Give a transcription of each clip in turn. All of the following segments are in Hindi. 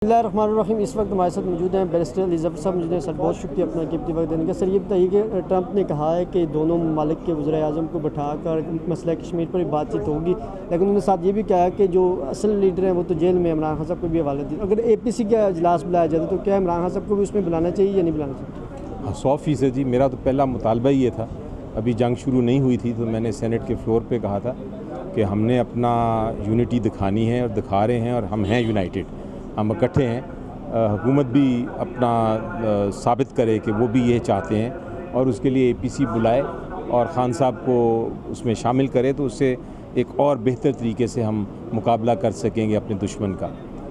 बिस्मिल्लाहिर्रहमानिर्रहीम। इस वक्त हमारे साथ मौजूद हैं बैरिस्टर अली ज़फ़र साहब मौजूद हैं। सर बहुत शुक्रिया अपना कीमती वक्त देने का। सर ये बताइए कि ट्रंप ने कहा है कि दोनों ममालिक के वज़ीर आज़म को बैठाकर मसला कश्मीर पर भी बातचीत होगी, लेकिन उन्होंने साथ ये भी कहा कि जो असल लीडर हैं वो तो जेल में, इमरान खान साहब को भी हवाले दिया। अगर APC का इजलास बुलाया जाता तो क्या इमरान खान साहब को भी उसमें बुलाना चाहिए या नहीं बुलाना चाहिए? 100% जी। मेरा तो पहला मुतालबा ही ये था, अभी जंग शुरू नहीं हुई थी तो मैंने सेनेट के फ्लोर पे कहा था कि हमने अपना यूनिटी दिखानी है और दिखा रहे हैं, और हम हैं यूनाइटेड, हम इकट्ठे हैं। हुकूमत भी अपना साबित करे कि वो भी ये चाहते हैं और उसके लिए APC बुलाए और ख़ान साहब को उसमें शामिल करे, तो उससे एक और बेहतर तरीके से हम मुकाबला कर सकेंगे अपने दुश्मन का।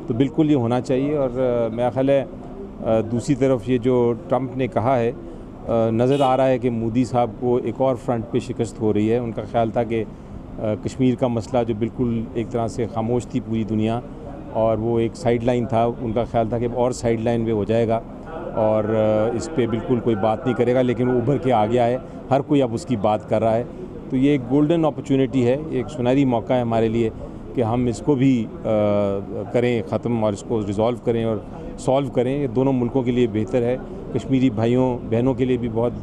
तो बिल्कुल ये होना चाहिए। और मेरा ख़्याल है दूसरी तरफ ये जो ट्रंप ने कहा है, नज़र आ रहा है कि मोदी साहब को एक और फ्रंट पे शिकस्त हो रही है। उनका ख्याल था कि कश्मीर का मसला जो बिल्कुल एक तरह से खामोश थी पूरी दुनिया, और वो एक साइड लाइन था, उनका ख्याल था कि और साइड लाइन पे हो जाएगा और इस पे बिल्कुल कोई बात नहीं करेगा, लेकिन वो उभर के आ गया है, हर कोई अब उसकी बात कर रहा है। तो ये एक गोल्डन अपॉर्चुनिटी है, एक सुनहरी मौका है हमारे लिए कि हम इसको भी करें ख़त्म और इसको रिज़ॉल्व करें और सॉल्व करें। ये दोनों मुल्कों के लिए बेहतर है, कश्मीरी भाइयों बहनों के लिए भी बहुत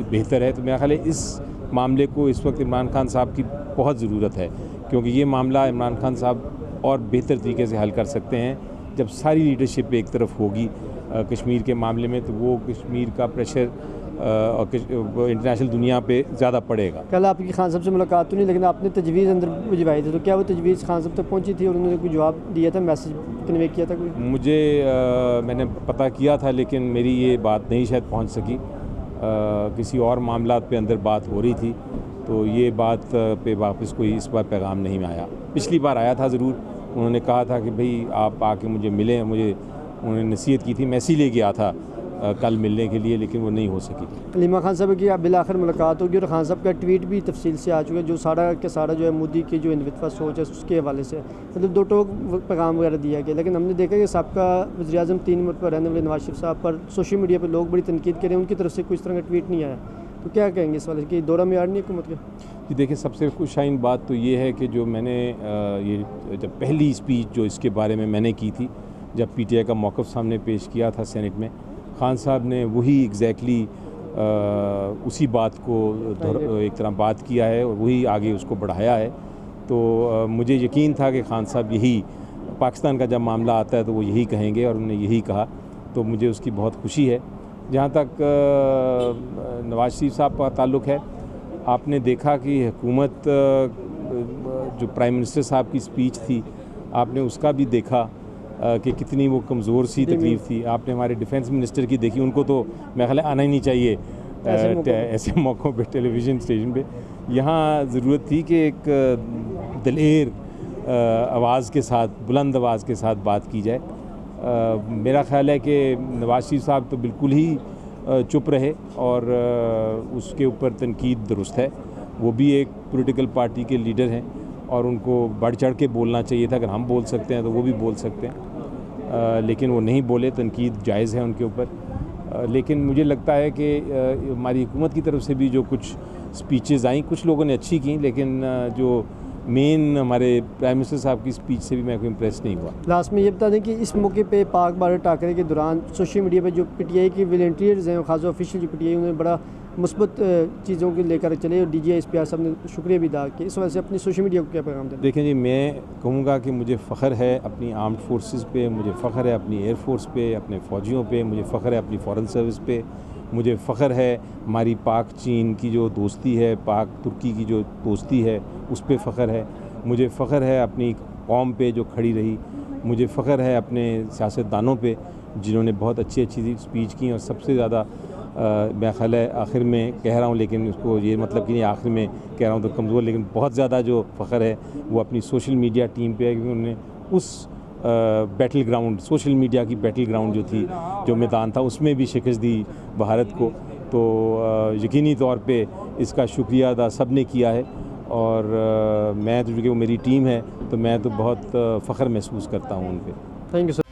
बेहतर है। तो मेरा ख्याल है इस मामले को इस वक्त इमरान खान साहब की बहुत ज़रूरत है, क्योंकि ये मामला इमरान खान साहब और बेहतर तरीके से हल कर सकते हैं जब सारी लीडरशिप एक तरफ होगी कश्मीर के मामले में। तो वो कश्मीर का प्रेशर इंटरनेशनल दुनिया पे ज़्यादा पड़ेगा। कल आपकी खान साहब से मुलाकात तो नहीं, लेकिन आपने तजवीज़ अंदर भिजवाई थी, तो क्या वो तजवीज़ खान साहब तक पहुंची थी और उन्होंने कोई जवाब दिया था, मैसेज कन्वे किया था कोई? मुझे मैंने पता किया था, लेकिन मेरी ये बात नहीं शायद पहुँच सकी। किसी और मामला पे अंदर बात हो रही थी, तो ये बात पे वापस कोई इस बार पैगाम नहीं में आया। पिछली बार आया था ज़रूर, उन्होंने कहा था कि भाई आप आके मुझे मिलें, मुझे उन्होंने नसीहत की थी, मैं इसी लिए गया था कल मिलने के लिए, लेकिन वो नहीं हो सकी। हलीमा खान साहब की बिल आखिर मुलाकात होगी और खान साहब का ट्वीट भी तफसील से आ चुका है, जो सारा के सारा जो है मोदी की जो हिंदुत्व सोच है उसके हवाले से, मतलब दो टोक पैगाम वगैरह दिया गया। लेकिन हमने देखा कि सबका वज़ीर आज़म 3 नंबर पर रहने वाले नवाज शरीफ साहब पर सोशल मीडिया पर लोग बड़ी तनकीद करें, उनकी तरफ से कोई इस तरह का ट्वीट नहीं आया। तो क्या कहेंगे इस वाले कि दौरा मेयार नहीं हुकूमत का? जी देखिए, सबसे खुशाइन बात तो ये है कि जो मैंने ये जब पहली स्पीच जो इसके बारे में मैंने की थी, जब PTI का मौक़िफ़ सामने पेश किया था सेनेट में, खान साहब ने वही एग्जैक्टली उसी बात को एक तरह बात किया है और वही आगे उसको बढ़ाया है। तो मुझे यकीन था कि खान साहब यही पाकिस्तान का जब मामला आता है तो वो यही कहेंगे, और उन्होंने यही कहा, तो मुझे उसकी बहुत खुशी है। जहाँ तक नवाज शरीफ साहब का ताल्लुक़ है, आपने देखा कि हुकूमत जो प्राइम मिनिस्टर साहब की स्पीच थी, आपने उसका भी देखा कि कितनी वो कमज़ोर सी तकलीफ़ थी। आपने हमारे डिफेंस मिनिस्टर की देखी, उनको तो मेरा ख्याल आना ही नहीं चाहिए ऐसे मौक़ों पे टेलीविज़न स्टेशन पे। यहाँ ज़रूरत थी कि एक दिलेर आवाज़ के साथ, बुलंद आवाज़ के साथ बात की जाए। मेरा ख़्याल है कि नवाज शरीफ साहब तो बिल्कुल ही चुप रहे और उसके ऊपर तनकीद दुरुस्त है। वो भी एक पॉलिटिकल पार्टी के लीडर हैं और उनको बढ़ चढ़ के बोलना चाहिए था। अगर हम बोल सकते हैं तो वो भी बोल सकते हैं, लेकिन वो नहीं बोले। तनकीद जायज़ है उनके ऊपर, लेकिन मुझे लगता है कि हमारी हुकूमत की तरफ से भी जो कुछ स्पीचेज़ आई, कुछ लोगों ने अच्छी की, लेकिन जो मेन हमारे प्राइम मिनिस्टर साहब की स्पीच से भी मैं कोई इम्प्रेस नहीं हुआ। लास्ट में ये बता दें कि इस मौके पे पाक बॉर्डर टाकरे के दौरान सोशल मीडिया पे जो PTI की वॉलंटियर्स हैं, खास ऑफिशियल जो PTI, उन्होंने बड़ा मुस्बत चीज़ों को लेकर चले और DGI SPR साहब ने शुक्रिया भी अदा किया। इस वजह से अपनी सोशल मीडिया को क्या पैगाम दें? देखें जी, मैं कहूँगा कि मुझे फ़ख्र है अपनी आर्म्ड फोर्सेस पे, मुझे फ़ख्र है अपनी एयर फोर्स पे, अपने फ़ौजियों पे, मुझे फ़ख्र है अपनी फ़ॉरेन सर्विस पे, मुझे फ़ख्र है हमारी पाक चीन की जो दोस्ती है, पाक तुर्की की जो दोस्ती है उस पर फ़ख्र है, मुझे फ़ख्र है अपनी कौम पे जो खड़ी रही, मुझे फ़ख्र है अपने सियासतदानों पे जिन्होंने बहुत अच्छी अच्छी स्पीच की। और सबसे ज़्यादा मेरा ख़्याल है, आखिर में कह रहा हूँ, लेकिन उसको ये मतलब कि नहीं आखिर में कह रहा हूँ तो कमज़ोर, लेकिन बहुत ज़्यादा जो फ़ख्र है वो अपनी सोशल मीडिया टीम पे है, क्योंकि उन्होंने उस बैटल ग्राउंड, सोशल मीडिया की बैटल ग्राउंड जो थी, जो मैदान था, उसमें भी शिकस्त दी भारत को। तो यकीनी तौर पे इसका शुक्रिया अदा सब ने किया है, और मैं तो, चूँकि वो मेरी टीम है, तो मैं तो बहुत फ़ख्र महसूस करता हूँ उन पर। Thank you sir.